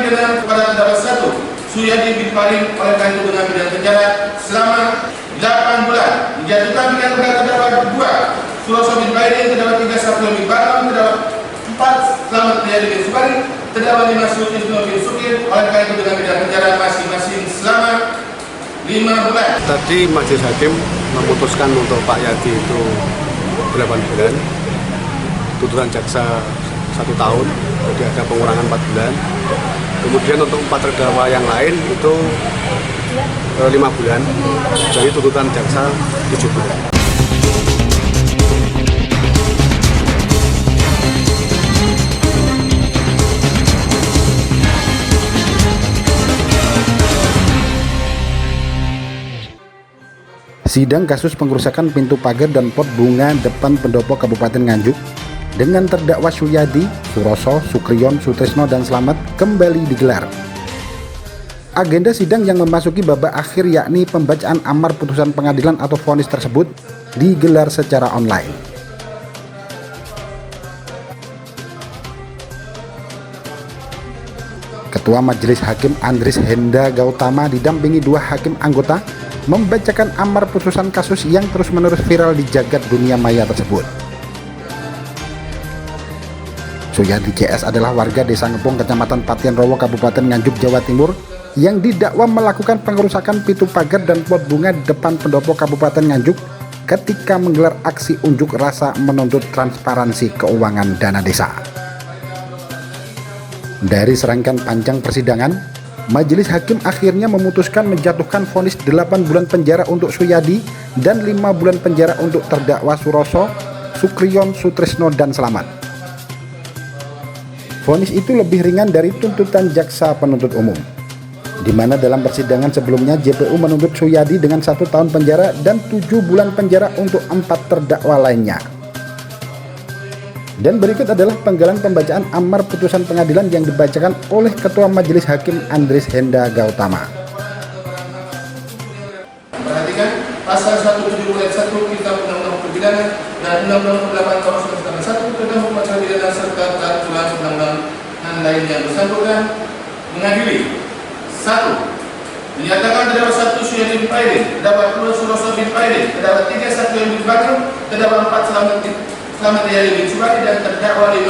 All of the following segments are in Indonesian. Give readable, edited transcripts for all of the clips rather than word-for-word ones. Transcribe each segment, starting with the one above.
pidana kepada terdakwa 1 Suyadi bin Farim oleh karena itu dengan pidana penjara selama 8 bulan. Dijatuhkan pidana kepada terdakwa 2 Suroso bin Farim, terdakwa 3 Saprul bin Batam, terdakwa 4 Selamat Riyadi bin Subari, terdakwa 5 Sultisno bin Sukir oleh karena itu dengan pidana penjara masing-masing selama 5 bulan. Tadi majelis hakim memutuskan untuk Pak Yadi itu 8 bulan, tuntutan jaksa 1 tahun, jadi ada pengurangan 4 bulan. Kemudian untuk 4 terdakwa yang lain itu 5 bulan, jadi tuntutan jaksa 7 bulan. Sidang kasus pengerusakan pintu pagar dan pot bunga depan pendopo Kabupaten Nganjuk dengan terdakwa Suyadi, Suroso, Sukriyon, Sutrisno, dan Slamet kembali digelar. Agenda sidang yang memasuki babak akhir yakni pembacaan amar putusan pengadilan atau vonis tersebut digelar secara online. Ketua Majelis Hakim Andris Henda Gautama didampingi 2 hakim anggota membacakan amar putusan kasus yang terus-menerus viral di jagat dunia maya tersebut. Suyadi CS adalah warga Desa Ngepung, Kecamatan Patian Rowo, Kabupaten Nganjuk, Jawa Timur, yang didakwa melakukan pengerusakan pintu pagar dan pot bunga depan pendopo Kabupaten Nganjuk ketika menggelar aksi unjuk rasa menuntut transparansi keuangan dana desa. Dari serangkaian panjang persidangan, Majelis Hakim akhirnya memutuskan menjatuhkan vonis 8 bulan penjara untuk Suyadi dan 5 bulan penjara untuk terdakwa Suroso, Sukriyon, Sutrisno, dan Slamet. Vonis itu lebih ringan dari tuntutan jaksa penuntut umum, di mana dalam persidangan sebelumnya JPU menuntut Suyadi dengan 1 tahun penjara dan 7 bulan penjara untuk 4 terdakwa lainnya. Dan berikut adalah penggalan pembacaan amar putusan pengadilan yang dibacakan oleh Ketua Majelis Hakim Andris Henda Gautama. Perhatikan pasal 170 ayat 1 Kitab Undang-Undang Hukum Pidana dan Undang-Undang 8 tahun 1991 tentang hukum acara pidana serta peraturan undang-undangan lain yang bersangkutan mengadili 1. Menyatakan terdakwa 1 Suyadi bin Farim, terdakwa 2 Suroso bin Farim, terdakwa 3 Saprul bin Batam, terdakwa 4 Selamat Riyadi bin Subari, dan terdakwa 5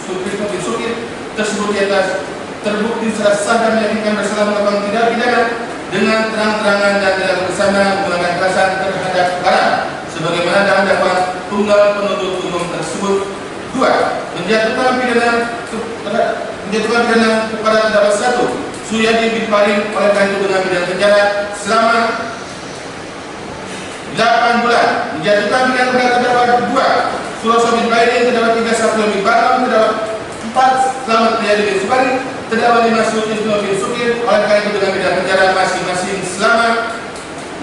Sultisno bin Sukir tersebut di atas terbukti secara sah dan meyakinkan bersalah melakukan tindak pidana dengan terang-terangan dan tidak bersama menggunakan kekerasan terhadap barang sebagaimana dalam dakwaan tunggal penuntut umum tersebut. 2. Menjatuhkan pidana kepada terdakwa 1 Suyadi bin Farim oleh karena itu dengan pidana penjara selama 8 bulan. Dijatuhkan pidana kepada terdakwa 2 Suroso bin Farim, terdakwa 3 Saprul bin Batam, terdakwa 4 Selamat Riyadi bin Subari, terdakwa 5 Sultisno bin Sukir oleh karena itu dengan pidana penjara masing-masing selama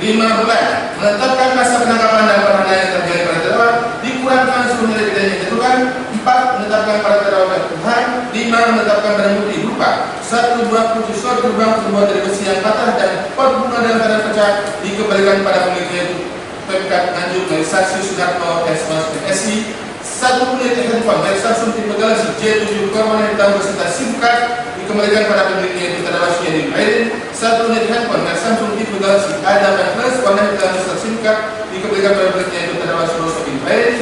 5 bulan. Menetapkan masa penangkapan dan penahanan yang terjadi pada terdakwa dikurangkan seluruh nilai pidana yang dijatuhkan. 4. Menetapkan pada terdakwa Tuhan. 5. Menetapkan barang bukti berupa 1 buah kunci slot gerbang terbuat dari besi yang patah dan pot bunga dalam keadaan pecah dikembalikan pada pemiliknya itu Pemkab Nganjuk dari saksi Sudarto SI. 1 unit handphone dari Samsung tipe Galaxy J7 warna hitam beserta SIM card dikembalikan pada pemiliknya itu terdakwa Suyadi bin Farim. 1 unit handphone dari Samsung tipe Galaxy A8 Plus warna hitam beserta SIM card dikembalikan pada pemiliknya itu terdakwa Suroso bin Farim.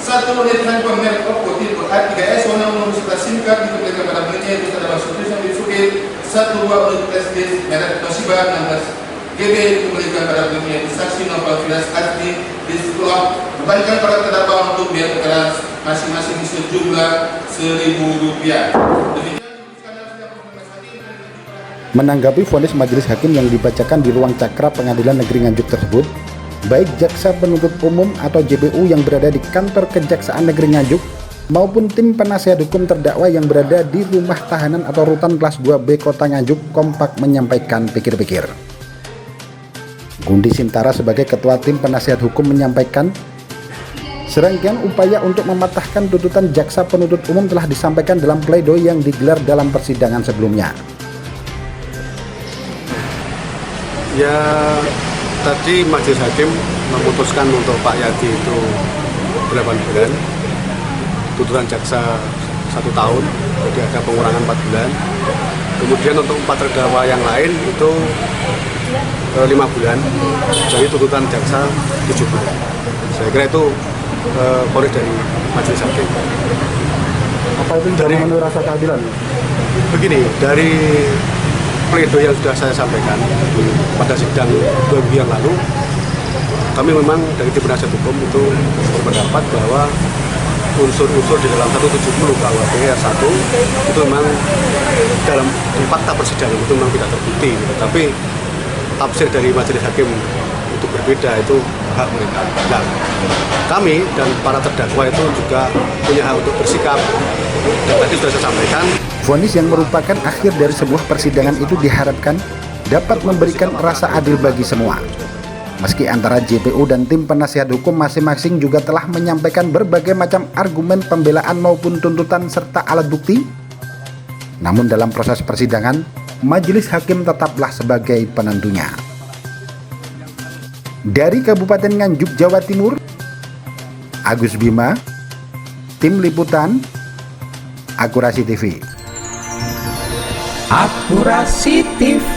1 unit handphone merek Oppo tipe A3s warna ungu beserta SIM card dikembalikan pada pemiliknya itu terdakwa Sutrisno bin Sukir. 1 buah unit flash disk merek Toshiba 16 GB dikembalikan pada pemiliknya itu saksi Novel Firas Azmi di sekolah bebankan pada terdakwa untuk biaya perkara masing-masing sejumlah Rp1.000. Menanggapi vonis majelis hakim yang dibacakan di ruang cakra Pengadilan Negeri Nganjuk tersebut, baik jaksa penuntut umum atau JPU yang berada di kantor Kejaksaan Negeri Nganjuk maupun tim penasihat hukum terdakwa yang berada di rumah tahanan atau rutan kelas 2B Kota Nganjuk kompak menyampaikan pikir-pikir. Gundi Sintara sebagai ketua tim penasihat hukum menyampaikan, serangkaian upaya untuk mematahkan tuntutan jaksa penuntut umum telah disampaikan dalam pledoi yang digelar dalam persidangan sebelumnya. Ya, tadi majelis hakim memutuskan untuk Pak Yadi itu 8 bulan, tuntutan jaksa 1 1 tahun, jadi ada pengurangan 4 bulan. Kemudian untuk 4 terdakwa yang lain itu 5 bulan, jadi tuntutan jaksa 7 bulan. Saya kira itu vonis dari majelis hakim. Apa itu Dari- memenuhi rasa keadilan? Begini, dari pledoi yang sudah saya sampaikan pada sidang 2 minggu yang lalu, kami memang dari tim penasihat hukum itu berpendapat bahwa unsur-unsur di dalam 170 KUHP ayat 1 itu memang dalam di fakta persidangan itu memang tidak terbukti, gitu. Tapi tafsir dari majelis hakim itu berbeda, itu hak mereka. Nah, kami dan para terdakwa itu juga punya hak untuk bersikap. Dan tadi sudah saya sampaikan, Vonis yang merupakan akhir dari sebuah persidangan itu diharapkan dapat memberikan rasa adil bagi semua. Meski antara JPU dan tim penasihat hukum masing-masing juga telah menyampaikan berbagai macam argumen pembelaan maupun tuntutan serta alat bukti, namun dalam proses persidangan, majelis hakim tetaplah sebagai penentunya. Dari Kabupaten Nganjuk, Jawa Timur, Agus Bima, Tim Liputan, Akurasi TV. Akurasi TV.